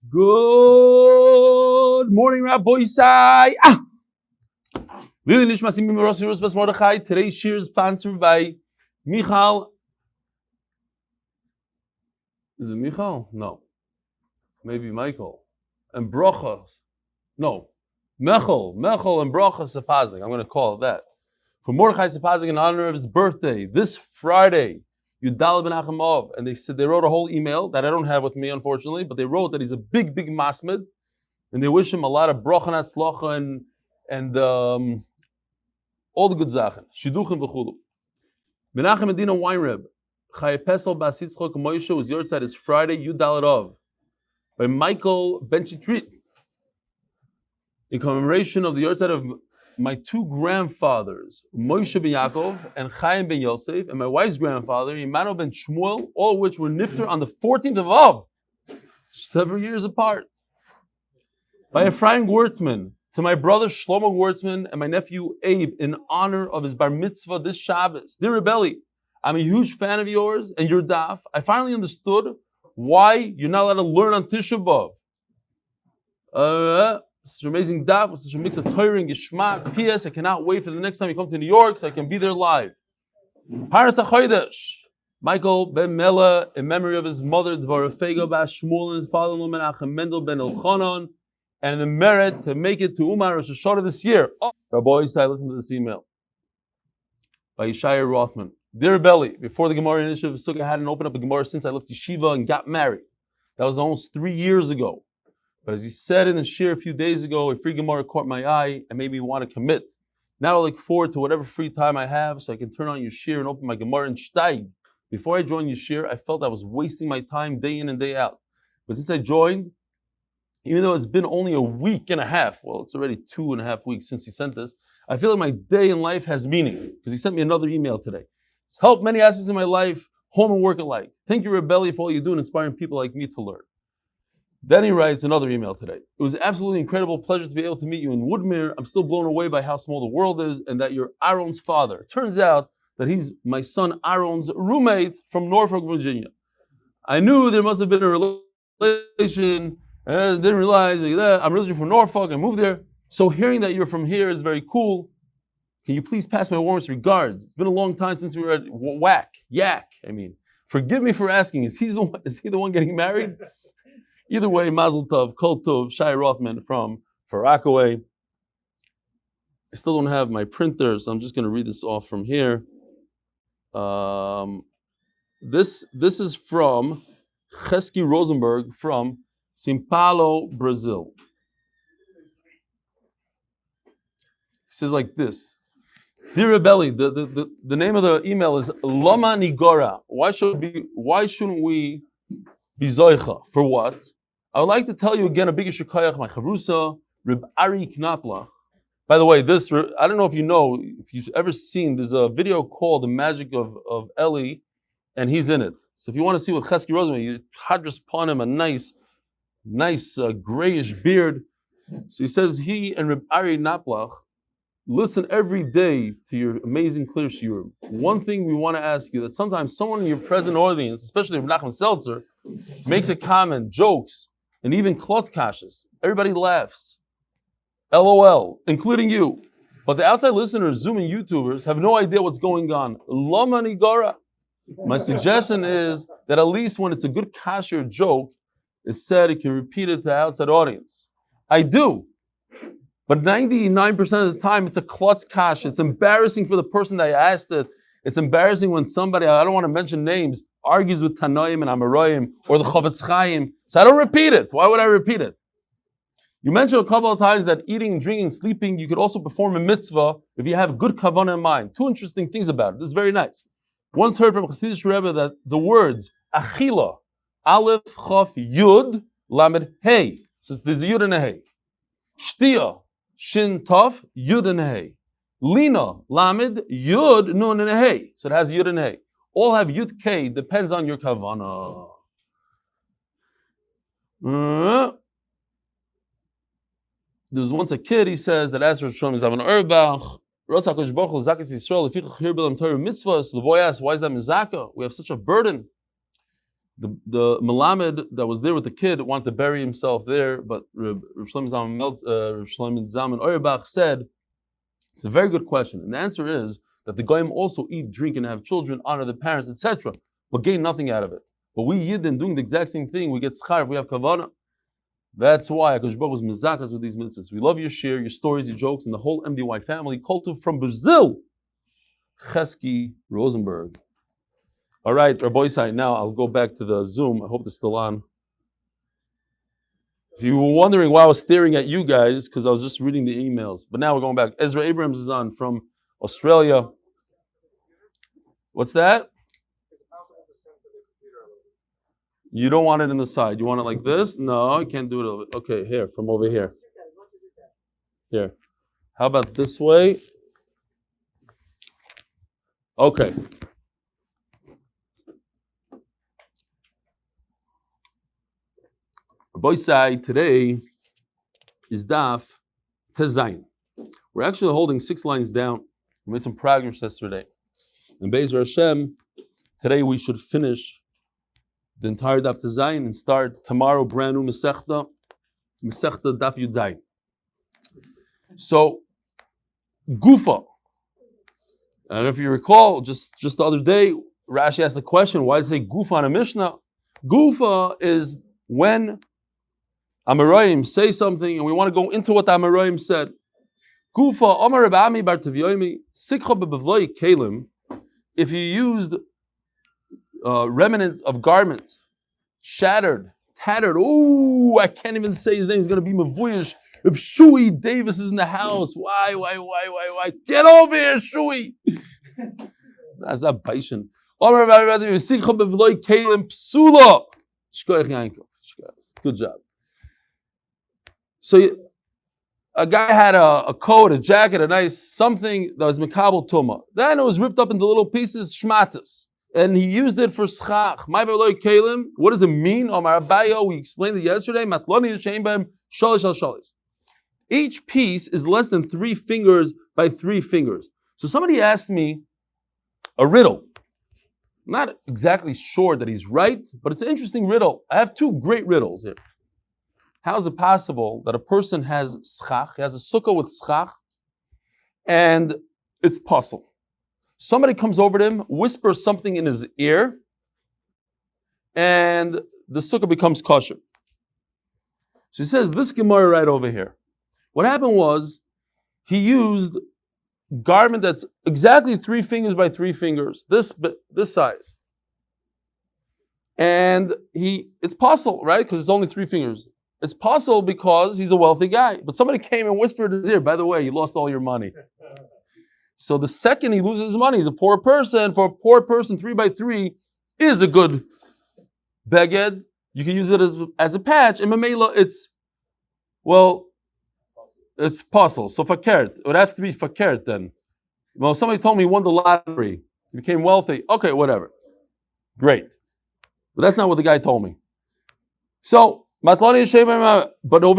Good morning, Rabbi Isai. Today's shir is sponsored by Michel. Is it Michel? No. Maybe Michael. And Brocha. No. Michel and Brocha Sapoznick. I'm going to call it that. For Mordechai Sapoznick in honor of his birthday, this Friday, Yud Daled Menachem Av. And they wrote a whole email that I don't have with me, unfortunately, but they wrote that he's a big masmid, and they wish him a lot of Brocha and Atzlocha and all the good Zachen. Shidduchim v'chulu. Menachem and Dina Weinreb. Chaya Pessel bas Yitzchok Moshe whose yartzeit is Friday, Yud Daled Av. By Michel Benchetrit. In commemoration of the yartzeit of my two grandfathers, Moshe ben Yakov and Chaim ben Yosef, and my wife's grandfather, Emanuel ben Shmuel, all of which were niftar on the 14th of Av, several years apart. By Ephraim Gewirtzman, to my brother Shlomo Gewirtzman and my nephew Abe, in honor of his bar mitzvah this Shabbos. Dear Rebelli, I'm a huge fan of yours and your daf. I finally understood why you're not allowed to learn on Tisha B'Av. Such an amazing daf with such a mix of Torah and Geshmak. P.S. I cannot wait for the next time you come to New York so I can be there live. Paras HaChodesh, Michael Benmeleh, in memory of his mother Devora Faige bas Shmuel and his father-in-law Menachem Mendel ben Elchanan, and the merit to make it to Uman Rosh this year. Oh, Rabbi Isai, listen to this email by Eli Rothman. Dear Rebelli, before the Gemara initiative of Succah, I hadn't opened up a Gemara since I left yeshiva and got married. That was almost 3 years ago. But as he said in the shir a few days ago, a free Gemara caught my eye and made me want to commit. Now I look forward to whatever free time I have so I can turn on your shir and open my Gemara and steig. Before I joined your shir, I felt I was wasting my time day in and day out. But since I joined, even though it's been only a week and a half, well, it's already 2.5 weeks since he sent this, I feel like my day in life has meaning because he sent me another email today. It's helped many aspects of my life, home and work alike. Thank you, Rebelli, for all you do in inspiring people like me to learn. Then he writes another email today. It was absolutely incredible pleasure to be able to meet you in Woodmere. I'm still blown away by how small the world is and that you're Aaron's father. It turns out that he's my son Aaron's roommate from Norfolk, Virginia. I knew there must have been a relation and I didn't realize I'm originally from Norfolk. I moved there. So hearing that you're from here is very cool. Can you please pass my warmest regards? It's been a long time since we were at Yak. Forgive me for asking. Is he the one getting married? Either way, Mazel Tov, Kol Tov, Shai Rothman from Far Rockaway. I still don't have my printer, so I'm just going to read this off from here. This is from Chesky Rosenberg from São Paulo, Brazil. He says like this. Dear Rebelli, the name of the email is Lama Nigora. Why shouldn't we be Zoicha? For what? I would like to tell you again a big shukayach, my chavrusa, Reb Ari Knapla. By the way, I don't know if you've ever seen, there's a video called The Magic of Eli, and he's in it. So if you want to see what Chesky Rosenberg, you hadras upon him a nice grayish beard. So he says he and Reb Ari Knapla listen every day to your amazing clear shiur. One thing we want to ask you, that sometimes someone in your present audience, especially Reb Nachman Seltzer, makes a comment, jokes, and even klotz kashas. Everybody laughs. LOL, including you. But the outside listeners, Zoom and YouTubers, have no idea what's going on. Lama nigara. My suggestion is that at least when it's a good kasher joke, it's said it can repeat it to the outside audience. I do. But 99% of the time, it's a klotz kash. It's embarrassing for the person that I asked it. It's embarrassing when somebody, I don't want to mention names, argues with Tanoim and Amoraim or the Chavetz Chaim. So I don't repeat it. Why would I repeat it? You mentioned a couple of times that eating, drinking, sleeping, you could also perform a mitzvah if you have good kavanah in mind. Two interesting things about it. This is very nice. Once heard from Chassidish Rebbe that the words achila, aleph, chaf, yud, lamed, hey. So there's a yud and a hey. Shtia, shin, taf, yud and a hey. Lina, lamed, yud, nun and a hey. So it has yud and a hey. All have yud k, depends on your kavanah. There was once a kid, he says, that asked for Shlomo Zavan Erbach, Rosakosh Bochel, Zakis Yisrael, if you hear Bilam Torah mitzvahs, the boy asks, why is that mizaka? We have such a burden. The Melamed that was there with the kid wanted to bury himself there, but Reb Shlomo Zalman Auerbach said, it's a very good question. And the answer is that the Goyim also eat, drink, and have children, honor the parents, etc., but gain nothing out of it. But we Yidden doing the exact same thing, we get schar if we have kavanah. That's why HaKadosh Baruch was mezakas with these mitzvahs. We love your share, your stories, your jokes, and the whole MDY family. Kultu from Brazil, Chesky Rosenberg. All right, Rabbi Isai, now I'll go back to the Zoom. I hope it's still on. If you were wondering why I was staring at you guys, because I was just reading the emails. But now we're going back. Ezra Abrams is on from Australia. What's that? You don't want it in the side. You want it like this? No, I can't do it a little bit. Okay, here, from over here. Here. How about this way? Okay. Boisai today is Daf Tezayin. We're actually holding 6 lines down. We made some progress yesterday. And Be'ezer Hashem, today we should finish the entire Daf Tezayin and start tomorrow brand new Masechta Daf Yud Zayin. So, Gufa. I don't know if you recall, just the other day, Rashi asked the question, why does it say Gufa on a Mishnah? Gufa is when Amoraim say something, and we want to go into what the Amoraim said. Gufa, Amar Rabami Bar Daf Yomi, Succah bebavloi kelim. If you used remnant of garments, shattered, tattered. Oh, I can't even say his name. He's going to be Mavuyish. If Shui Davis is in the house, why? Get over here, Shui. That's a baishin. Amar Rabami Succah bebavloi kelim psula. Shkoyach Yankov. Good job. So a guy had a coat, a jacket, a nice something that was Mekabel Tuma. Then it was ripped up into little pieces, shmatas. And he used it for schach. What does it mean? Omar Abayo, we explained it yesterday. Each piece is less than 3 fingers by 3 fingers. So somebody asked me a riddle. I'm not exactly sure that he's right, but it's an interesting riddle. I have 2 great riddles here. How is it possible that a person has schach, he has a sukkah with schach, and it's Pessel? Somebody comes over to him, whispers something in his ear, and the sukkah becomes kosher. So he says, this Gemara right over here. What happened was, he used garment that's exactly 3 fingers by 3 fingers, this size. And it's Pessel, right? Because it's only 3 fingers. It's Pessel because he's a wealthy guy. But somebody came and whispered in his ear, by the way, you lost all your money. So the second he loses his money, he's a poor person. For a poor person, 3 by 3 is a good beged. You can use it as a patch. And Memela, it's Pessel. So fakert. It would have to be fakert then. Well, somebody told me he won the lottery. He became wealthy. Okay, whatever. Great. But that's not what the guy told me. So, but over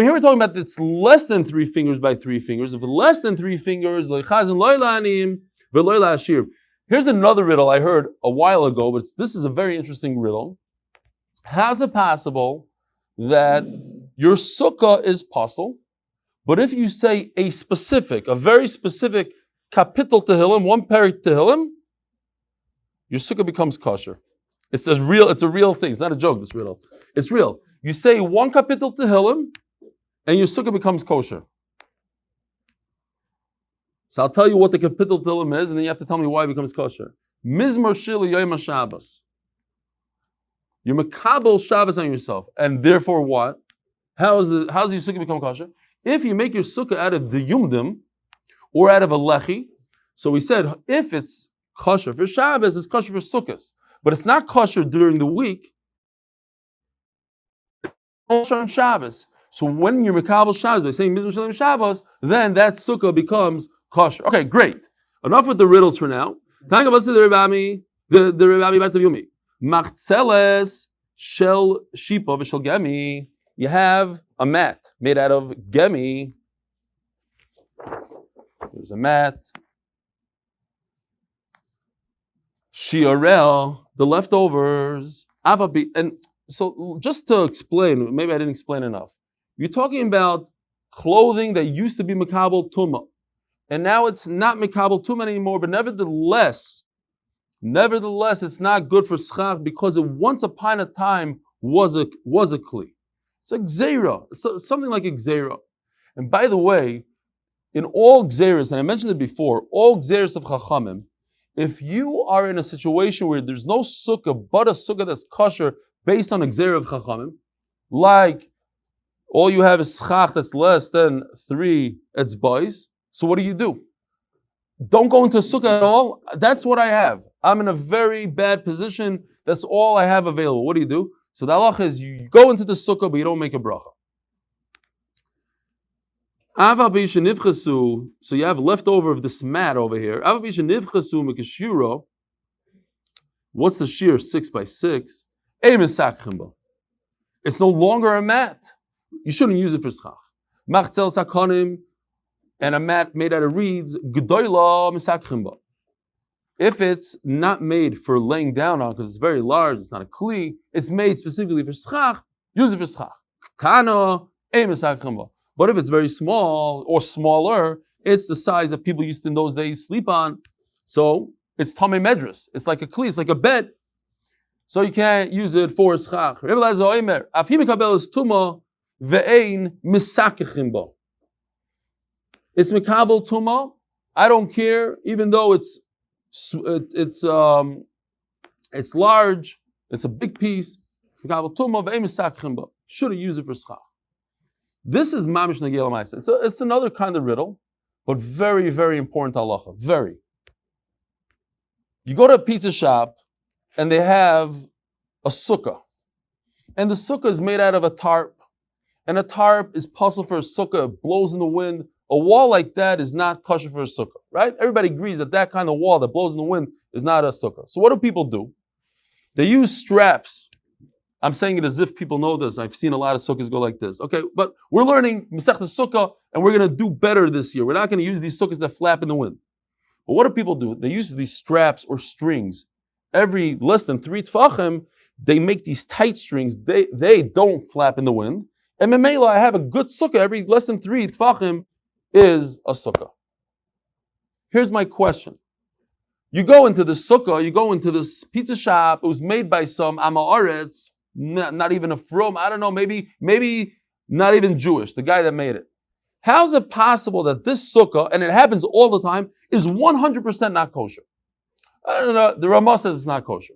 here we're talking about it's less than 3 fingers by 3 fingers. If it's less than 3 fingers, here's another riddle I heard a while ago, but this is a very interesting riddle. How's it possible that your sukkah is Pessel, but if you say a very specific kapitel tehillim, 1 perik tehillim, your sukkah becomes kosher? It's a real thing. It's not a joke, this riddle. It's real. You say 1 kapitel tehillim, and your sukkah becomes kosher. So I'll tell you what the kapitel tehillim is, and then you have to tell me why it becomes kosher. Mizmor shil yom Shabbos. You're makabel Shabbos on yourself, and therefore what? How's your sukkah become kosher? If you make your sukkah out of the yumdim or out of a lechi, so we said if it's kosher for Shabbos, it's kosher for sukkahs, but it's not kosher during the week. On Shabbos. So when you're Mekabel Shabbos by saying Mizmor Shalem Shabbos, then that sukkah becomes kosher. Okay, great. Enough with the riddles for now. Talking about the Rebami Bar Daf Yomi. Machzeles shel shipa v'shel gemi. You have a mat made out of gemi. There's a mat. Shiarel, the leftovers. And so just to explain, maybe I didn't explain enough. You're talking about clothing that used to be Makabel Tumah, and now it's not Makabel Tumah anymore, but nevertheless, it's not good for schach because it once upon a time was a kli. It's a gzeira. It's something like a gzeira. And by the way, in all gzeiras, and I mentioned it before, all gzeiras of Chachamim, if you are in a situation where there's no sukkah but a sukkah that's kosher based on a gzeira of Chachamim, like all you have is schach that's less than 3 etzbais, so what do? Don't go into a sukkah at all. That's what I have. I'm in a very bad position. That's all I have available. What do? So the halacha is you go into the sukkah, but you don't make a bracha. So you have leftover of this mat over here. What's the shear? 6 by 6. It's no longer a mat. You shouldn't use it for schach. Machzel sakonim, and a mat made out of reeds. G'doyla misakchimba. If it's not made for laying down on because it's very large, it's not a kli. It's made specifically for schach. Use it for schach. Ktana misakchimba. But if it's very small or smaller, it's the size that people used to in those days sleep on. So it's tamei medras. It's like a kli. It's like a bed. So you can't use it for schach. It's mikabel tuma. I don't care, even though it's large. It's a big piece. Mikabel tuma ve'ein misakchimba. Should have used it for schach. This is mamish negel ma'isa. It's another kind of riddle, but very, very important halacha. Very. You go to a pizza shop, and they have a sukkah. And the sukkah is made out of a tarp. And a tarp is puzzle for a sukkah. It blows in the wind. A wall like that is not kosher for a sukkah, right? Everybody agrees that kind of wall that blows in the wind is not a sukkah. So what do people do? They use straps. I'm saying it as if people know this. I've seen a lot of sukkahs go like this. Okay, but we're learning Masechta Sukkah, and we're going to do better this year. We're not going to use these sukkahs that flap in the wind. But what do people do? They use these straps or strings. Every less than 3 tfachim, they make these tight strings. They don't flap in the wind. And Benmeleh, I have a good sukkah. Every less than 3 tfachim is a sukkah. Here's my question. You go into the sukkah, you go into this pizza shop. It was made by some Amaretz, not even a from, I don't know, maybe not even Jewish, the guy that made it. How is it possible that this sukkah, and it happens all the time, is 100% not kosher? I don't know. The Ramah says it's not kosher.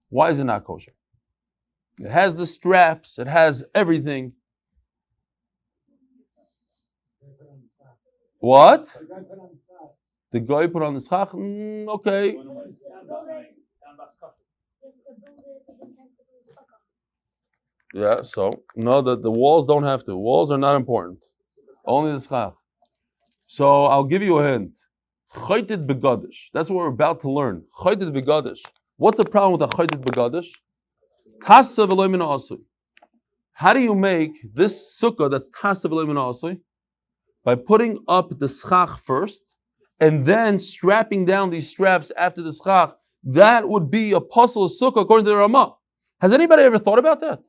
Why is it not kosher? It has the straps. It has everything. What? The guy put on the schach? Okay. Yeah, so, no, the walls don't have to. Walls are not important. Only the schach. So, I'll give you a hint. Chaytit begadish. That's what we're about to learn. Chaytit begadish. What's the problem with a chaytit begadish? Tasa v'loy min ha'asui. How do you make this sukkah that's tasa v'loy min ha'asui? By putting up the schach first, and then strapping down these straps after the schach. That would be a Pessel sukkah according to the Ramah. Has anybody ever thought about that?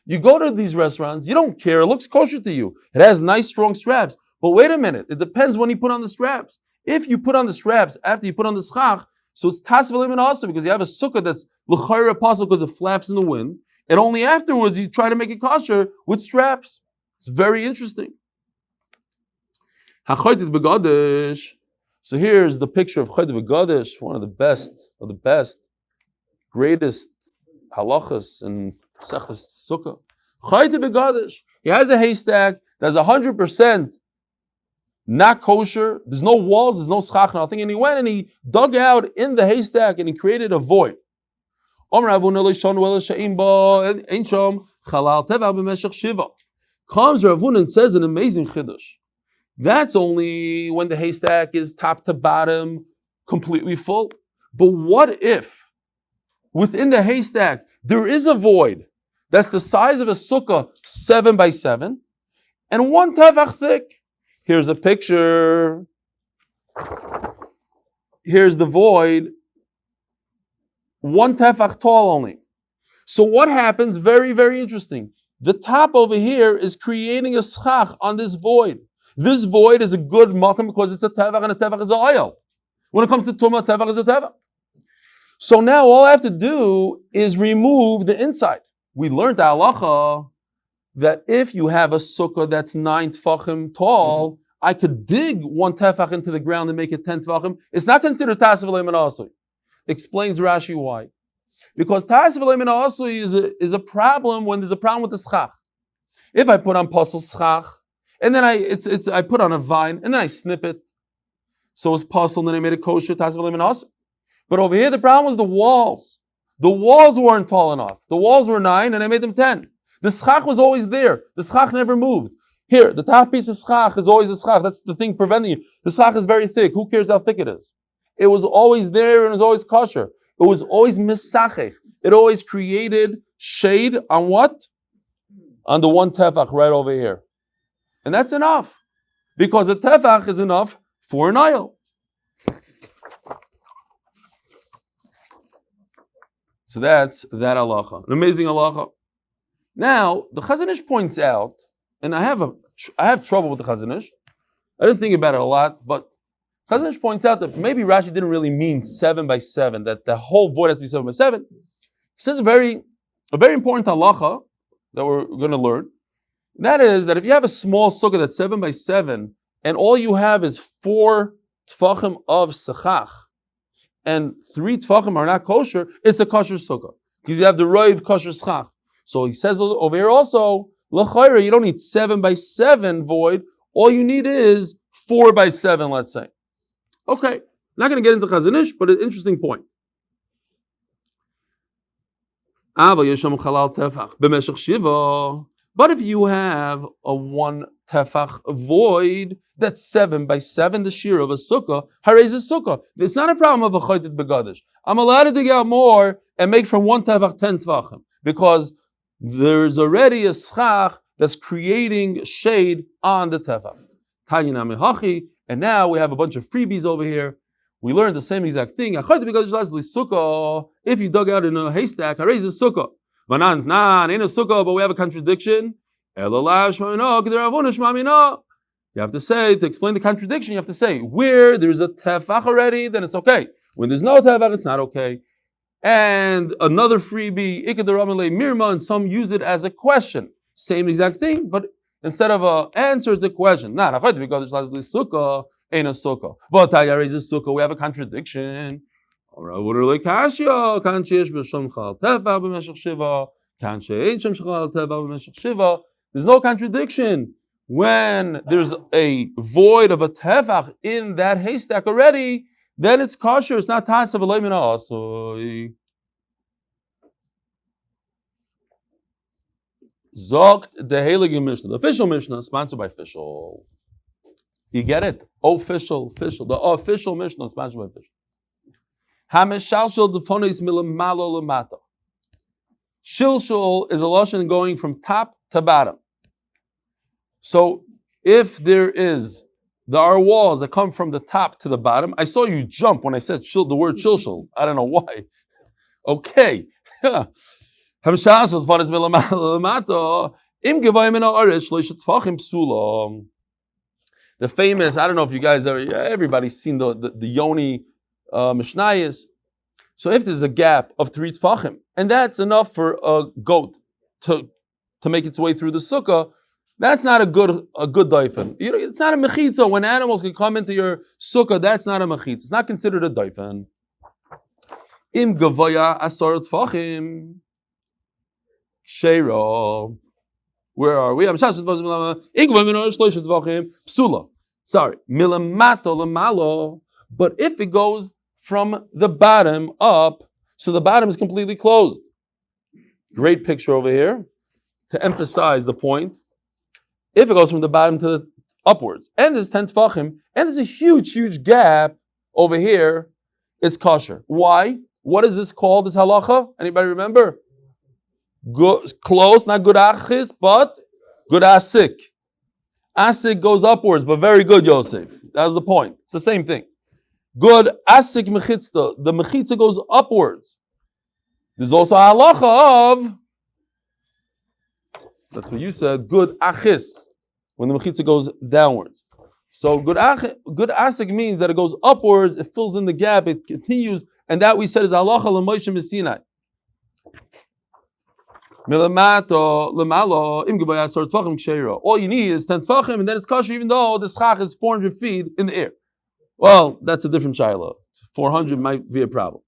You go to these restaurants, you don't care, it looks kosher to you. It has nice strong straps. But wait a minute, it depends when you put on the straps. If you put on the straps after you put on the schach, so it's tas v'lim and also because you have a sukkah that's l'chayra Pessel because it flaps in the wind, and only afterwards you try to make it kosher with straps. It's very interesting. HaChaytit Begadish. So here's the picture of Chaytit Begadish, one of the best, greatest halachas and Sechus Sukkah. Chaytit Begadish. He has a haystack that's 100% not kosher. There's no walls, there's no schach, nothing. And he went and he dug out in the haystack and he created a void. Comes Rav Huna and says an amazing chiddush. That's only when the haystack is top to bottom, completely full. But what if within the haystack there is a void that's the size of a sukkah 7 by 7 and 1 tefach thick? Here's a picture. Here's the void. 1 tefach tall only. So what happens? Very, very interesting. The top over here is creating a schach on this void. This void is a good makom because it's a tevach, and a tevach is a oil. When it comes to tumah, tevach is a tevach. So now all I have to do is remove the inside. We learned the halacha that if you have a sukkah that's 9 tefachim tall, I could dig 1 tefach into the ground and make it 10 tefachim. It's not considered tasif alei min asui. Explains Rashi why. Because tasif alei min asui is a problem when there's a problem with the schach. If I put on Pessel schach, and then I put on a vine, and then I snip it, so it's Pessel, and then I made it kosher, tasif alei min asui. But over here, the problem was the walls. The walls weren't tall enough. The walls were 9, and I made them 10. The schach was always there. The schach never moved. Here, the top piece of schach is always the schach. That's the thing preventing you. The schach is very thick. Who cares how thick it is? It was always there, and it was always kosher. It was always misachech. It always created shade on what? On the 1 tefach right over here. And that's enough. Because a tefach is enough for an aisle. So that's that halacha. An amazing halacha. Now, the Chazon Ish points out, and I have trouble with the Chazon Ish. I didn't think about it a lot, but Chazon Ish points out that maybe Rashi didn't really mean 7 by 7, that the whole void has to be 7 by 7. He says a very important halacha that we're going to learn. And that is that if you have a small sukkah that's 7 by 7, and all you have is 4 tefachim of sechach, and 3 tefachim are not kosher, it's a kosher sukkah. Because you have the roiv kosher schach. So he says over here also, l'chayra, you don't need 7 by 7 void. All you need is 4 by 7, let's say. Okay, not going to get into Chazon Ish, but an interesting point. But if you have a 1 tefach void that's 7 by 7, the shear of a sukkah, harez is sukkah. It's not a problem of a chaytit begadish. I'm allowed to dig out more and make from 1 tefach 10 tefachim because there's already a schach that's creating shade on the tefach. And now we have a bunch of freebies over here. We learned the same exact thing. If you dug out in a haystack, harez is sukkah. Ain't a sukkah, but we have a contradiction. You have to say, to explain the contradiction, you have to say, where there's a tefach already, then it's okay. When there's no tefach, it's not okay. And another freebie, mirma, and some use it as a question. Same exact thing, but instead of an answer, it's a question. Ain't a sukkah. But is a sukkah, we have a contradiction. There's no contradiction. When there's a void of a tefach in that haystack already, then it's kosher. It's not tasav alei min ha'asui. Zogt the Heilige Mishnah, the official Mishnah, sponsored by Official. You get it? Official. The official Mishnah, sponsored by Official. Hameshalshel defonis milamalo lamata. Shilshul is a lashon going from top to bottom. So if there are walls that come from the top to the bottom. I saw you jump when I said the word shilshul. I don't know why. Okay. Hameshalshel defonis milamalo lamata. Im gevayim in ha'aretz shloisha tefachim psula. The famous, I don't know if you guys everybody's seen the Yoni Mishnayos. So if there's a gap of 3 tefachim, and that's enough for a goat to make its way through the sukkah, that's not a good doifen. It's not a mechitza. When animals can come into your sukkah, that's not a mechitza. It's not considered a doifen. Im gavaya asar tefachim sheiro. Where are we? Psula. Sorry. Milamato lamalo. But if it goes from the bottom up, so the bottom is completely closed. Great picture over here to emphasize the point. If it goes from the bottom to the upwards, and there's 10 tefachim, and there's a huge gap over here, it's kosher. Why? What is this called, this halacha? Anybody remember? Good, close, not good achis, but good asik. Asik goes upwards, but very good, Yosef. That was the point. It's the same thing. Good asik mechitza. The mechitza goes upwards. There's also a halacha of, that's what you said, good achis, when the mechitza goes downwards. So good asik means that it goes upwards, it fills in the gap, it continues, and that we said is halacha l'Moshe Sinai. All you need is 10 tefachim, and then it's kosher, even though the schach is 400 feet in the air. Well, that's a different shiloh. 400 might be a problem.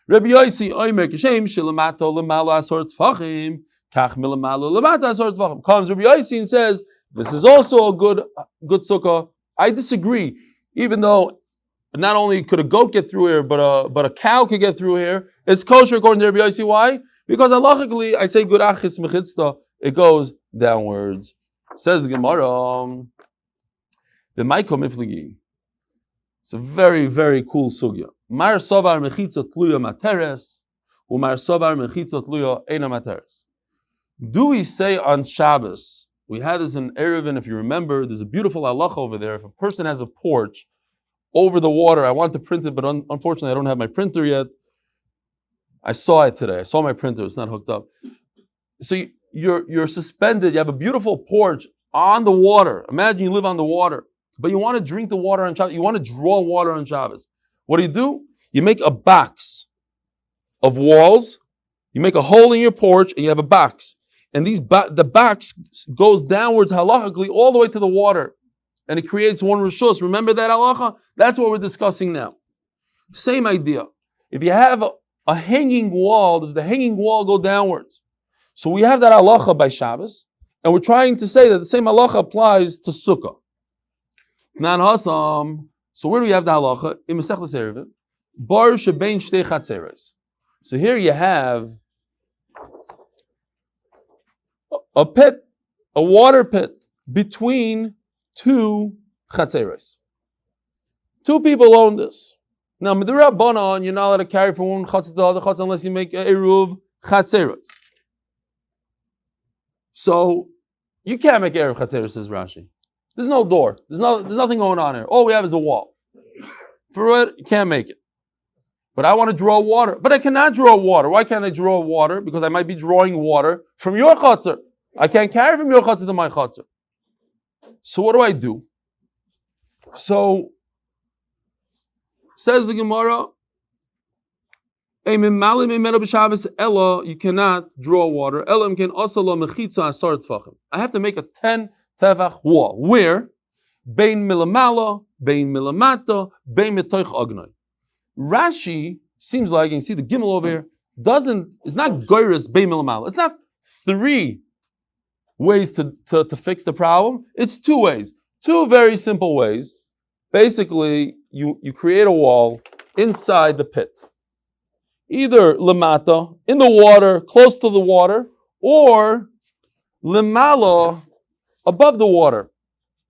Rabbi Yossi oimer kishem shelamato lemalo asor tefachim kach milamalo lemata asor tefachim. Comes Rabbi Yossi and says this is also a good sukkah. I disagree. Even though not only could a goat get through here, but a cow could get through here. It's kosher according to Rabbi Yossi. Why? Because halachically, I say good achis mechitzta, it goes downwards. Says the Gemara, the Maiko Mifligi. It's a very, very cool sugya. Mar sovar mechitza tluya materes, umar sovar mechitza tluya eina materes. Do we say on Shabbos, we had this in Erevin, if you remember, there's a beautiful halacha over there. If a person has a porch over the water, I want to print it, but unfortunately I don't have my printer yet. I saw it today. I saw my printer. It's not hooked up. So you're suspended. You have a beautiful porch on the water. Imagine you live on the water, but you want to drink the water on Shabbos. You want to draw water on Shabbos. What do? You make a box of walls. You make a hole in your porch, and you have a box. And the box goes downwards halachically all the way to the water, and it creates one rishus. Remember that halacha? That's what we're discussing now. Same idea. If you have a hanging wall, does the hanging wall go downwards? So we have that halacha by Shabbos, and we're trying to say that the same halacha applies to Sukkah. So where do we have the halacha? In Masechtas Erevin, bar shebein shtei chatzeros. So here you have a pit, a water pit between two chatzeros. Two people own this. Now, Midrabanan, you're not allowed to carry from one chatz to the other chatz unless you make a eruv chatzeros. So you can't make eruv chatzeros, says Rashi. There's no door. There's nothing going on here. All we have is a wall. For it, you can't make it. But I want to draw water. But I cannot draw water. Why can't I draw water? Because I might be drawing water from your chatzer. I can't carry from your chatzer to my chatzer. So what do? So says the Gemara, you cannot draw water. I have to make a 10 tefach wall. Where? Bein milamala, bein milamata, bein metoich agnai. Rashi seems like, you can see the Gimel over here, it's not goyrus bein milamala. It's not 3 ways to fix the problem. It's 2 ways. 2 very simple ways. Basically, you create a wall inside the pit. Either lemata, in the water, close to the water, or lemala, above the water.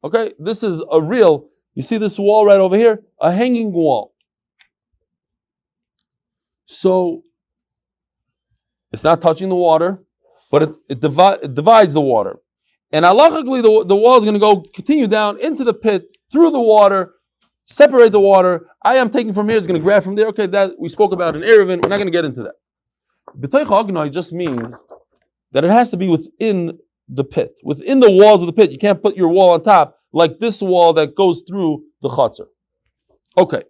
Okay, this is you see this wall right over here? A hanging wall. So, it's not touching the water, but it divides the water. And halachically, the wall is going to continue down into the pit, through the water, separate the water. I am taking from here, it's going to grab from there. Okay, that we spoke about in Erevin. We're not going to get into that. B'toich agnoi just means that it has to be within the pit, within the walls of the pit. You can't put your wall on top like this wall that goes through the chatzar. Okay.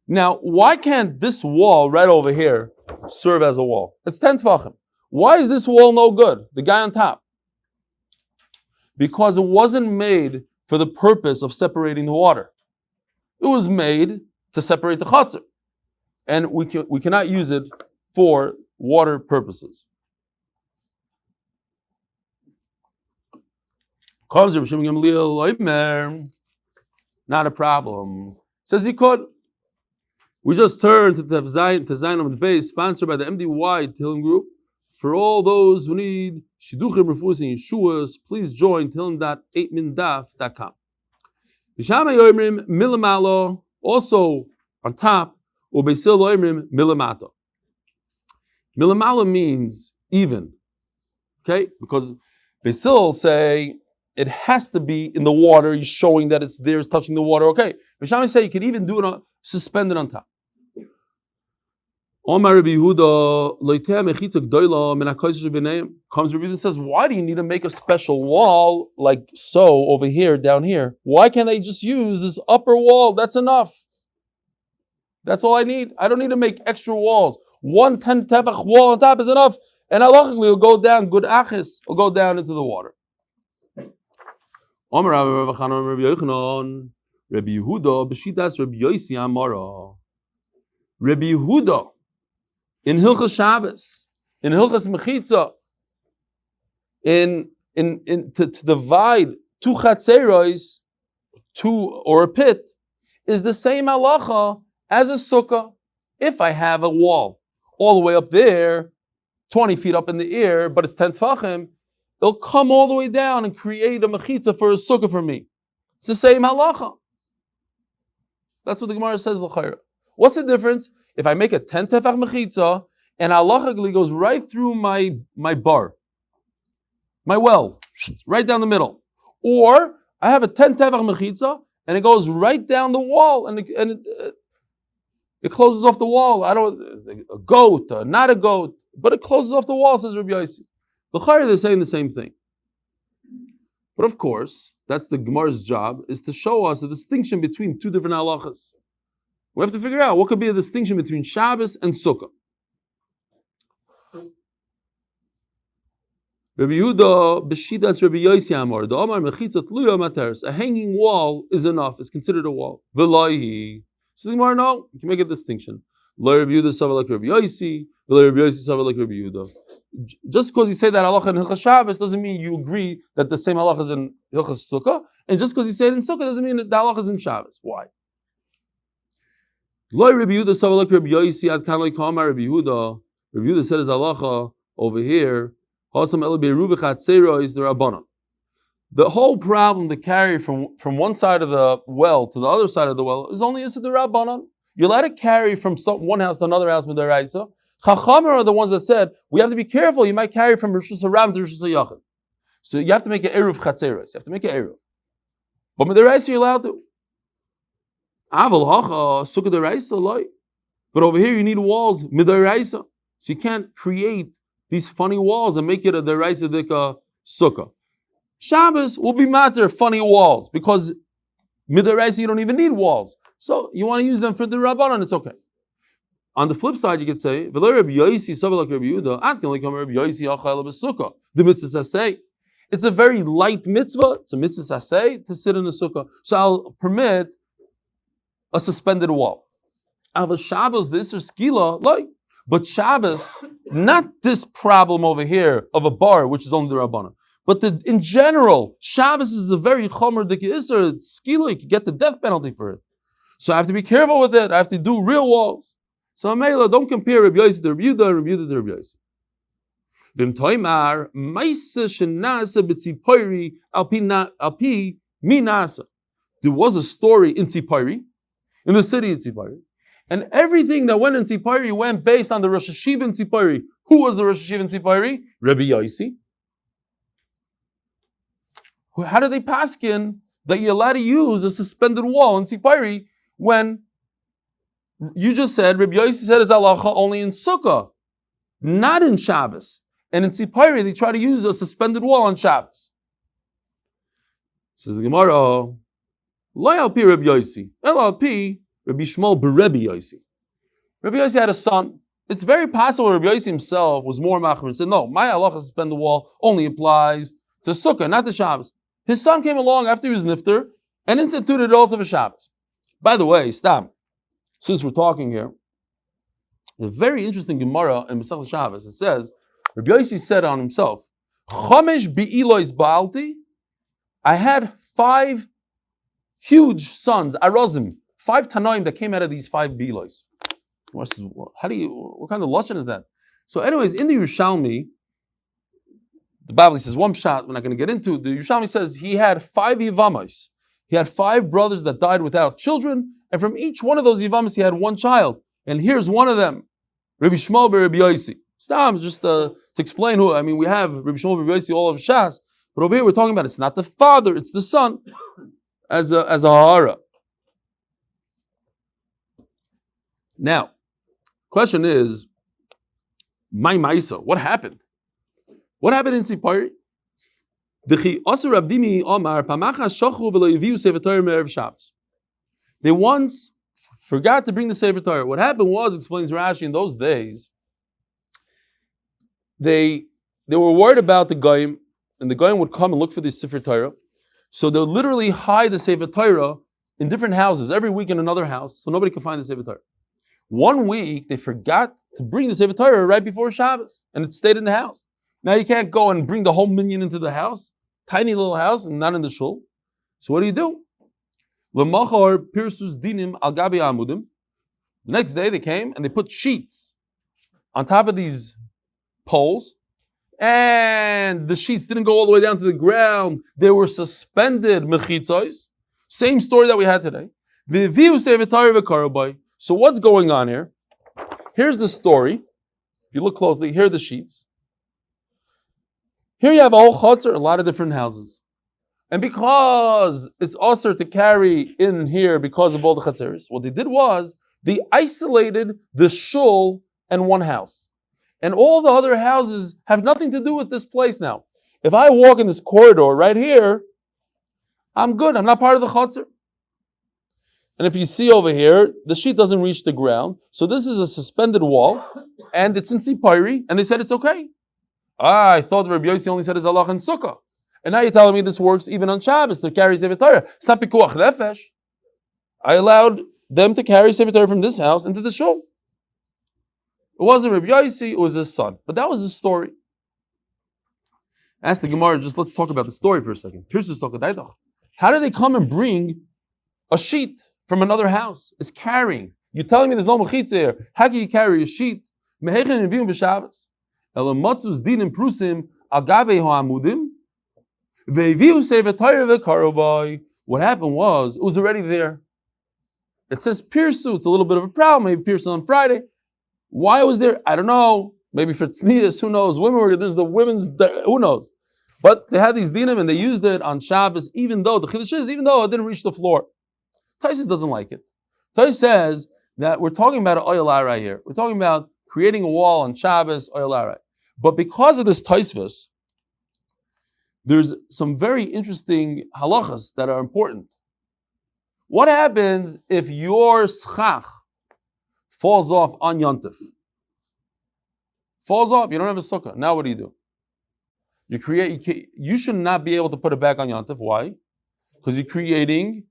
Now, why can't this wall right over here serve as a wall? It's 10 tefachim. Why is this wall no good? The guy on top. Because it wasn't made for the purpose of separating the water. It was made to separate the chatzar. And we cannot use it for water purposes. Not a problem. Says he could. We just turned to Amud Beis, sponsored by the MDY Tehillim Group. For all those who need Shidduchim, Refus, and Yeshuas, please join Tehillim.8mindaf.com. Also on top, Milamata. Milamala means even. Okay? Because Pessel say it has to be in the water. He's showing that it's there, it's touching the water. Okay. Mishami say you could even do it suspended on top. Omar Rabbi Yehuda, comes Rabbi Yehuda and says, why do you need to make a special wall like so over here, down here? Why can't they just use this upper wall? That's enough. That's all I need. I don't need to make extra walls. 1 10 tefach wall on top is enough. And halachically will go down, good achis, will go down into the water. Omar Rabbi Yehuda, b'shitas Rabbi Yosi Amara. Rabbi Yehuda, in Hilchas Shabbos, in Hilchas Mechitza, to divide 2 chatzeros, 2 or a pit, is the same halacha as a sukkah. If I have a wall all the way up there, 20 feet up in the air, but it's 10 tefachim, it'll come all the way down and create a mechitza for a sukkah for me. It's the same halacha. That's what the Gemara says, l'chayra. What's the difference if I make a 10 tefach mechitza and halachically goes right through my bar, my well, right down the middle, or I have a 10 tefach mechitza and it goes right down the wall and it closes off the wall. A goat, not a goat, but it closes off the wall, says Rabbi Yossi. The Chaya, they're saying the same thing. But of course, that's the Gemara's job, is to show us a distinction between 2 different halachas. We have to figure out what could be a distinction between Shabbos and Sukkah. Rabbi Yehuda, b'shitas Rabbi Yossi Amar, the Omar mechitza tluya materes. A hanging wall is enough, it's considered a wall. V'laihi. Says the Gemara, no, you can make a distinction. Lo Rabbi Yehuda sava like Rabbi Yossi, v'lo Rabbi Yossi sava like Rabbi Yehuda. Just because you say that halacha in Hilchas Shabbos doesn't mean you agree that the same halacha is in Hilchas Sukkah, and just because you say it in Sukkah doesn't mean that the halacha is in Shabbos. Why? Lo Rabbi Yehuda sava like Rabbi Yossi ad kan like Kamar Rabbi Yehuda. Rabbi Yehuda said his halacha over here. Hasam el be'eruv chatzera is the rabbanon. The whole problem to carry from one side of the well to the other side of the well is only is the rabbanon. You let it carry from one house to another house with the raisa. Chachamim are the ones that said we have to be careful. You might carry from Rishus Haram to Rishus Hayachid. So you have to make an eruv chatzeres. You have to make an eruv. But with the raisa you're allowed to. Aval hacha sukkah the raisa loy. But over here you need walls midaraisa. So you can't create these funny walls and make it a deraisa dika sukkah. Shabbos will be matter funny walls because midaraisa you don't even need walls. So you want to use them for the rabbanon, it's okay. On the flip side, you could say, the mitzvah say it's a very light mitzvah. It's a mitzvah say to sit in the sukkah. So I'll permit a suspended wall. Ava Shabbos this or skila like. But Shabbos, not this problem over here of a bar, which is only the Rabbanan, but in general, Shabbos is a very chomer d'k'isser, skila, you could get the death penalty for it. So I have to be careful with it, I have to do real walls. So Amela, don't compare Rabbi Yossi to Rabbi Yehuda, Rabbi Yehuda to Rabbi Yossi. V'im toimar, ma'isa shenasa b'tzipori alpi mi nasa. There was a story in Tzipori, in the city of Tzipori, and everything that went in Tzipori went based on the Rosh Hashiva in Tzipori. Who was the Rosh Hashiva in Tzipori? Rabbi Yossi. How did they paskin that you're allowed to use a suspended wall in Tzipori when you just said Rabbi Yossi said his halacha only in Sukkah, not in Shabbos. And in Tzipori they try to use a suspended wall on Shabbos. Says the Gemara, Lo alpi Rabbi Yossi, El alpi Rabbi Shmuel beRabbi Yossi. Rabbi Yossi had a son. It's very possible Rabbi Yossi himself was more machmir and said, no, my halacha suspend the wall only applies to Sukkah, not to Shabbos. His son came along after he was niftar and instituted it also for Shabbos. By the way, stop. Since we're talking here, a very interesting Gemara in Masechah Shabbos. It says, Rabbi Yossi said on himself, Chamesh bi'ilois ba'alti, I had 5 huge sons, Arozim, 5 Tanoim that came out of these 5 bi'ilois. What kind of lashon is that? So anyways, in the Yerushalmi, the Bible says one shot, we're not going to get into. The Yerushalmi says he had 5 Yevamos. He had 5 brothers that died without children, and from each one of those Yevamos he had 1 child. And here's one of them, Rabbi Shmuel Rabbi Yossi. Stop, just to explain who. I mean, we have Rabbi Shmuel Rabbi Yossi all of Shas, But over here we're talking about it's not the father, it's the son as a hara. Now, question is, my maisa, what happened? What happened in Sipari? They once forgot to bring the Sefer Torah. What happened was, explains Rashi, in those days, they were worried about the Goyim, and the Goyim would come and look for the Sefer Torah. So they'll literally hide the Sefer Torah in different houses, every week in another house, so nobody can find the Sefer Torah. One week, they forgot to bring the Sefer Torah right before Shabbos, and it stayed in the house. Now you can't go and bring the whole minyan into the house, tiny little house, and not in the shul. So what do? L'machar pirsus dinim al gabi amudim. The next day they came and they put sheets on top of these poles, and the sheets didn't go all the way down to the ground. They were suspended mechitzos. Same story that we had today. So what's going on here? Here's the story. If you look closely, here are the sheets. Here you have a whole chutzner, a lot of different houses. And because it's also to carry in here because of all the chutzers, what they did was they isolated the shul and one house. And all the other houses have nothing to do with this place now. If I walk in this corridor right here, I'm good. I'm not part of the chutzner. And if you see over here, the sheet doesn't reach the ground. So this is a suspended wall, and it's in Sipari, and they said it's okay. I thought Rabbi Yossi only said it's Allah and Sukkah. And now you're telling me this works even on Shabbos to carry Sefer Torah. It's not pikuach nefesh. I allowed them to carry Sefer Torah from this house into the shul. It wasn't Rabbi Yossi, it was his son. But that was the story. Ask the Gemara, just let's talk about the story for a second. How did they come and bring a sheet from another house? It's carrying. You're telling me there's no mechitza here. How can you carry a sheet? What happened was, it was already there. It says Pirsu, it's a little bit of a problem, maybe Pirsu on Friday. Why it was there? I don't know. Maybe for tznius, who knows? This is the women's, who knows? But they had these dinim and they used it on Shabbos, even though the chiddush is, even though it didn't reach the floor. Taisus doesn't like it. Taisus says that we're talking about an oyel arai here. We're talking about creating a wall on Shabbos, oyel arai. But because of this taisvus, there's some very interesting halachas that are important. What happens if your schach falls off on Yontif? Falls off, you don't have a sukkah. Now what do? You should not be able to put it back on Yontif. Why? Because you're creating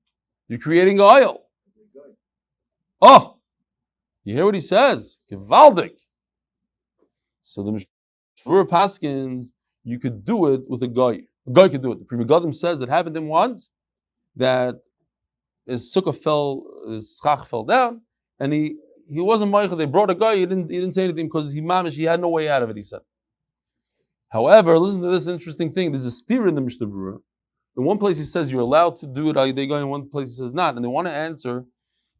oil. Oh, you hear what he says? Gewaldig. So the Mishvur Paskins, you could do it with a guy. A guy could do it. The Pri Megadim says it happened to him once that his sukkah his schach fell down, and he wasn't Michel. They brought a guy. He didn't say anything because he had no way out of it. He said. However, listen to this interesting thing. There's a steer in the Mishnah Berurah. In one place he says you're allowed to do it. They go in one place he says not, and they want to answer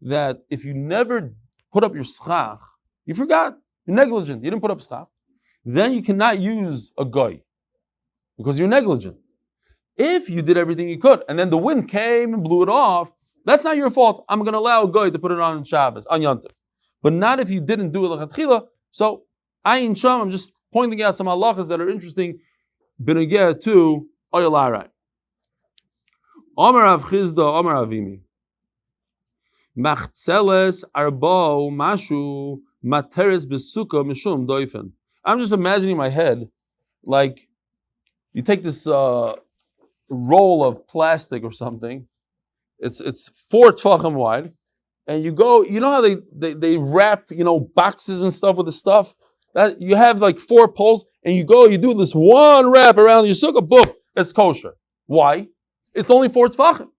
that if you never put up your schach, you forgot, you're negligent. You didn't put up schach. Then you cannot use a guy because you're negligent. If you did everything you could, and then the wind came and blew it off, that's not your fault. I'm going to allow a guy to put it on Shabbos, on Yontif. But not if you didn't do it l'chatchila. So, Ayin Sham, I'm just pointing out some halachas that are interesting. B'negeh to oyel arai. Omer Av Chizda, Omer Avimi. Machzeles arbo mashu materes besuka mishum doifen. I'm just imagining in my head, like, you take this roll of plastic or something, it's 4 tefachim wide, and you go, you know how they wrap, boxes and stuff with the stuff? That you have like 4 poles, and you do this one wrap around your sukkah, boom, it's kosher. Why? It's only 4 tefachim.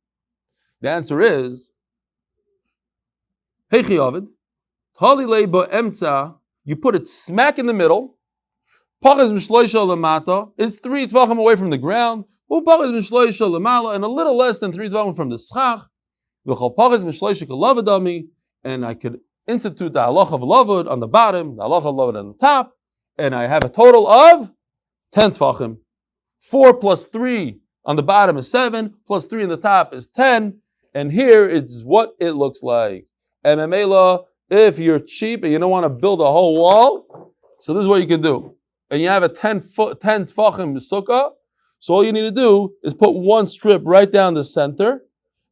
The answer is, Hey Chiyavid, Halilei ba'emtza, you put it smack in the middle. Pachas mishloisha lamata, it's 3 tvachim away from the ground. Upachas mishloisha lamala, and a little less than 3 tvachim from the schach. V'chol pachas mishloisha kalavadami, and I could institute the halacha of lavud on the bottom, the halacha of lavud on the top, and I have a total of 10 tvachim 4 plus 3 on the bottom is 7, plus 3 on the top is 10, and here it's what it looks like. And Memela, if you're cheap and you don't want to build a whole wall, so this is what you can do. And you have a 10 tfachim sukkah, so all you need to do is put one strip right down the center,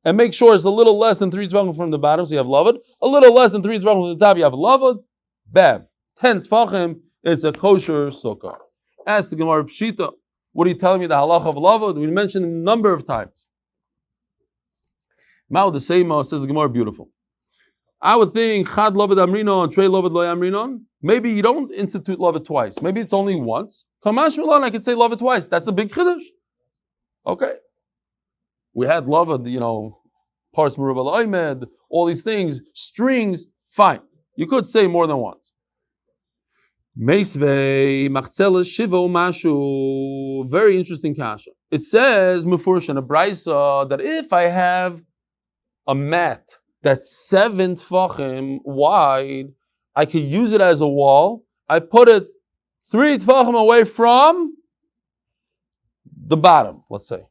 and make sure it's a little less than 3 tefachim from the bottom, so you have lavud. A little less than 3 tefachim from the top, you have lavud. Bam. 10 tefachim, it's a kosher sukkah. Ask the Gemara Pshita, what are you telling me the halacha of lavud? We mentioned it a number of times. Mao the Seima says the Gemara, beautiful. I would think chad lavud amrinon, trei lavud lo amrinon. Maybe you don't institute lavud twice. Maybe it's only once. Kamash Milan, I could say lavud twice. That's a big chiddush. Okay. We had lavud, parts meruba l'oimed, all these things, strings, fine. You could say more than once. Meisvei machzeles shivo mashu. Very interesting kasha. It says mufurish in a brisa that if I have a mat that's 7 tfachim wide, I could use it as a wall. I put it 3 tfachim away from the bottom, let's say.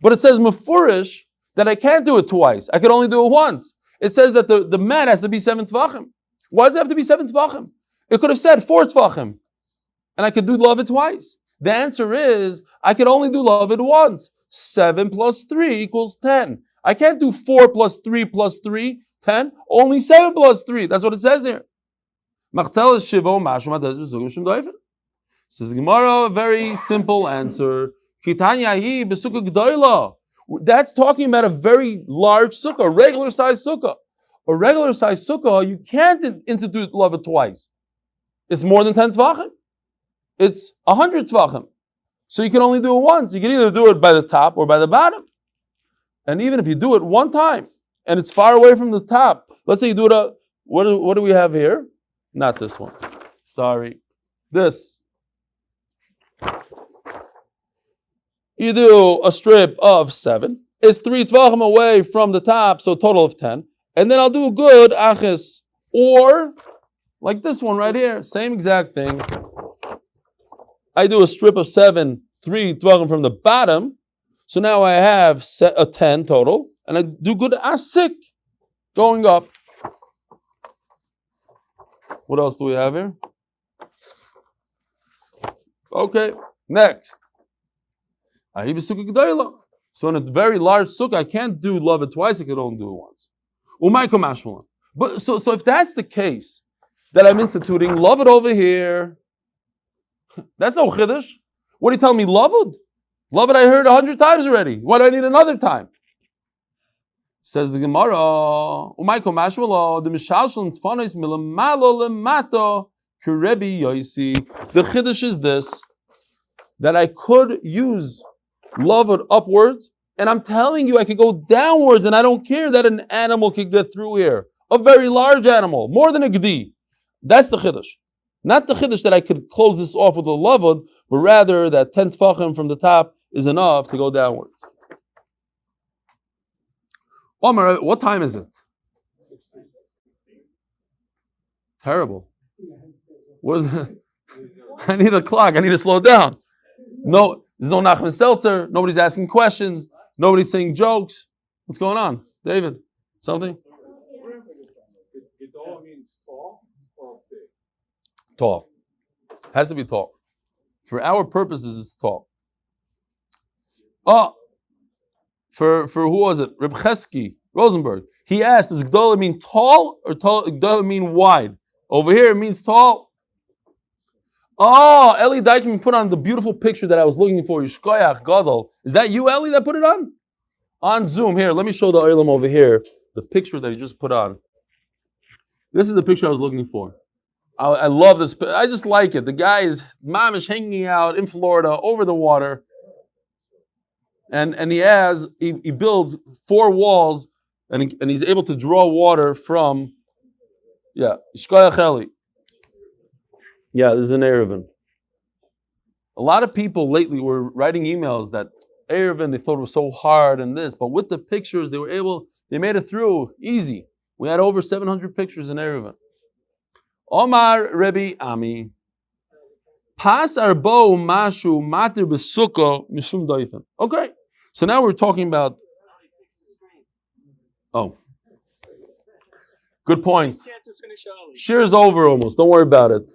But it says mufurish that I can't do it twice. I could only do it once. It says that the mat has to be 7 tfachim. Why does it have to be 7 tfachim? It could have said 4 tfachim, and I could do lavud twice. The answer is I could only do lavud once. 7 plus 3 equals 10. I can't do 4 plus 3 plus 3, 10. Only 7 plus 3. That's what it says here. Says the Gemara, a very simple answer. That's talking about a very large sukkah, a regular size sukkah. A regular size sukkah, you can't institute lavud twice. It's more than 10 tvachim. It's 100 tvachim. So you can only do it once. You can either do it by the top or by the bottom. And even if you do it one time and it's far away from the top, let's say you do it, what do we have here? Not this one. Sorry. This. You do a strip of 7. It's 3 tvachim away from the top, so a total of 10. And then I'll do a good achis. Or, like this one right here, same exact thing. I do a strip of 7, 3 tvachim from the bottom. So now I have a 10 total. And I do good asik going up. What else do we have here? Okay, next. So in a very large sukkah, I can't do lavud twice, I could only do it once. But so if that's the case, that I'm instituting lavud over here, that's no chiddush. What do you tell me, lavud? Lavud I heard 100 times already. Why do I need another time? Says the Gemara, the chiddush is this, that I could use lavud upwards, and I'm telling you I could go downwards, and I don't care that an animal could get through here. A very large animal, more than a gedi. That's the chiddush. Not the chiddush that I could close this off with a lavud, but rather that 10 tfachim from the top is enough to go downwards. Omar, what time is it? Terrible. What is it? I need a clock. I need to slow down. No, there's no Nachman Seltzer. Nobody's asking questions. Nobody's saying jokes. What's going on? David, something? Gedol means tall or big? Tall. Has to be tall. For our purposes, it's tall. Oh, for who was it? Reb Chesky, Rosenberg. He asked, does Gdola mean tall or Gdola mean wide? Over here it means tall. Oh, Eli Deichman put on the beautiful picture that I was looking for. Yishkoyach Gadol. Is that you, Eli, that put it on? On Zoom. Here, let me show the Olam over here. The picture that he just put on. This is the picture I was looking for. I love this. I just like it. The guy is mamish hanging out in Florida over the water. And he builds 4 walls and he's able to draw water from, Yishkoyach Eli. Yeah, this is an Erevin. A lot of people lately were writing emails that Erevin, they thought it was so hard and this, but with the pictures, they made it through easy. We had over 700 pictures in Erevin. Omar Rebbe Ami. Pas arbo mashu matir besukkah mishum doifen. Okay, so now we're talking about. Oh, good point. Shir is over almost. Don't worry about it.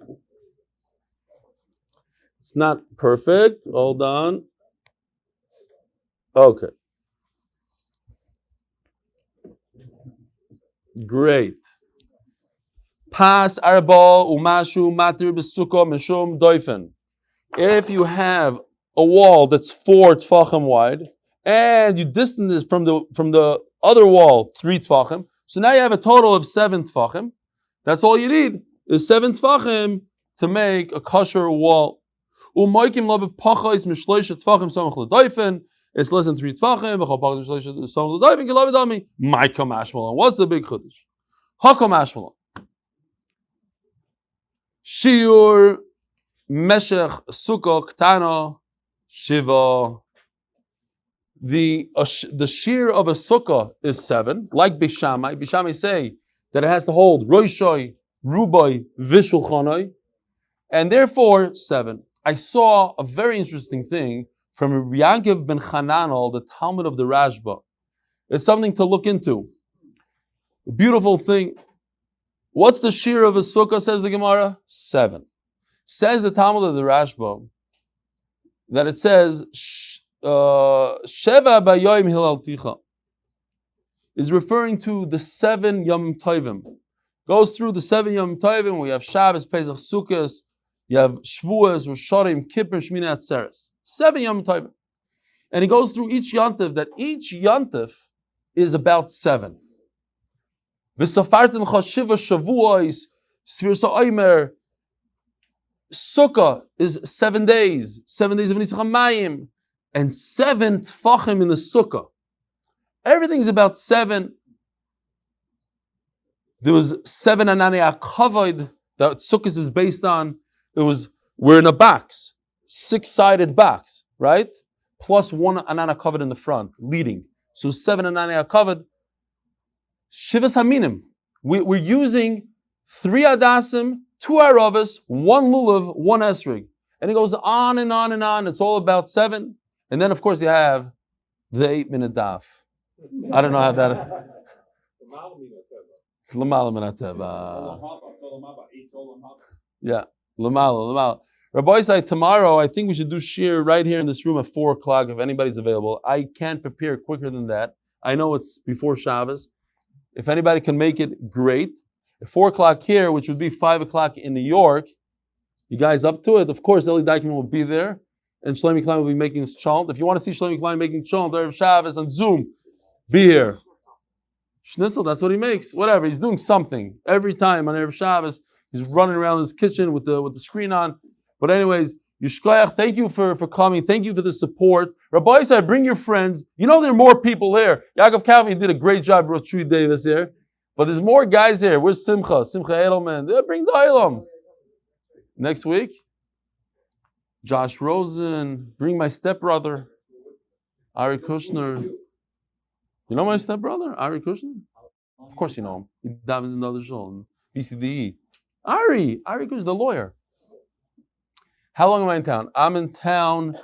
It's not perfect. Hold on. Okay. Great. Pas arba umashu matir besukkah mishum doifen. If you have a wall that's 4 tfachim wide, and you distance it from the other wall 3 tfachim, so now you have a total of 7 tfachim. That's all you need is 7 tfachim to make a kosher wall. Umoikim lo bepachos mishloisha tfachim samach ledoifen. It's less than 3 tfachim. V'chol pachos mishloisha samach ledoifen kilav edami. Ma'ikam ashmalon. What's the big chiddush? Hakam ashmalon. Shiur meshech sukkah ktana shiva. The shear of a sukkah is 7, like Bishamai. Bishamai say that it has to hold roishoi, rubai, vishulchanoi, and therefore 7. I saw a very interesting thing from Yakov ben Hananel, the Talmud of the Rashba. It's something to look into. A beautiful thing. What's the shear of a sukkah, says the Gemara? 7. Says the Talmud of the Rashba that it says Sheva Bayoim Hilal Ticha is referring to the 7 Yom Tovim. Goes through the 7 Yom Tovim. We have Shabbos, Pesach, Sukkot. You have Shavuos, Rosh Hashanah, Kippur, Shmini Atzeres. 7 Yom Tovim. And he goes through each Yontif, that each Yontif is about 7. V'safartim chashiva Shavuos, Svir Sa'omer. Sukkah is 7 days. 7 days of Nisach HaMayim. And 7 tfachim in the sukkah. Everything's about 7. There was 7 anani akavod that sukkah is based on. We're in a box, 6-sided box, right? Plus 1 anana akavod in the front, leading. So 7 anani akavod. Shivas haminim. We're using 3 adasim, 2 aravas, 1 lulav, 1 esrig. And it goes on and on and on. It's all about 7. And then, of course, you have the 8-minute daf. I don't know how that. Yeah, lamala. Rabbi said tomorrow. I think we should do shir right here in this room at 4 o'clock if anybody's available. I can't prepare quicker than that. I know it's before Shabbos. If anybody can make it, great. At 4 o'clock here, which would be 5 o'clock in New York. You guys up to it? Of course, Eli Dykeman will be there. And Shlomo Klein will be making his chant. If you want to see Shlomo Klein making chant Erev Shabbos on Zoom, be here. Schnitzel, that's what he makes. Whatever, he's doing something. Every time on Erev Shabbos, he's running around his kitchen with the screen on. But anyways, Yishkoyach, thank you for coming. Thank you for the support. Rabbi said, bring your friends. You know there are more people here. Yakov Kalvi did a great job, brought Tree Davis here. But there's more guys here. Where's Simcha Edelman? Yeah, bring the Olam. Next week, Josh Rosen, bring my stepbrother, Ari Kushner. You know my stepbrother, Ari Kushner? Of course you know him. He davens in the other shul, BCDE. Ari Kushner, the lawyer. How long am I in town? I'm in town.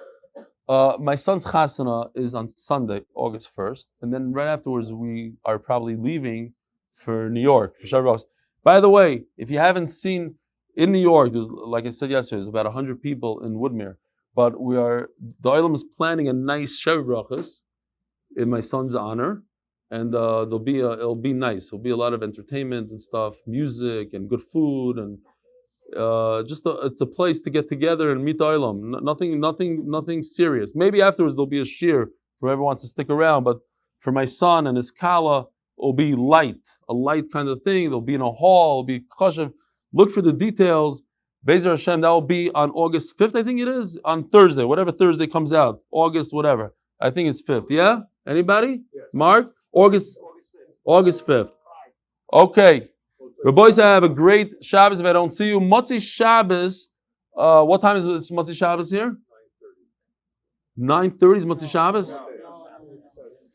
My son's hashana is on Sunday, August 1st. And then right afterwards, we are probably leaving for New York, for Shabbos. By the way, if you haven't seen, in New York, there's, like I said yesterday, there's about 100 people in Woodmere. But the Olam is planning a nice Sheva Brachas in my son's honor. And it'll be nice. There'll be a lot of entertainment and stuff, music and good food. And it's a place to get together and meet the Olam. Nothing serious. Maybe afterwards there'll be a shir for whoever wants to stick around. But for my son and his kala, it'll be light. A light kind of thing. They'll be in a hall. It'll be kosher. Look for the details. Bezer Hashem, that will be on August 5th, I think it is, on Thursday, whatever Thursday comes out, August, whatever. I think it's 5th, yeah? Anybody? Yes. Mark? August 5th. Okay. Rabbi, have a great Shabbos if I don't see you. Motzi Shabbos, what time is Motzi Shabbos here? 9:30 is Motzi Shabbos?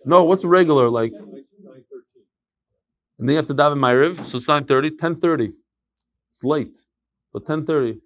No, what's regular, like? And then you have to daven Ma'ariv, so it's 9:30, 10:30. It's late, but 10:30.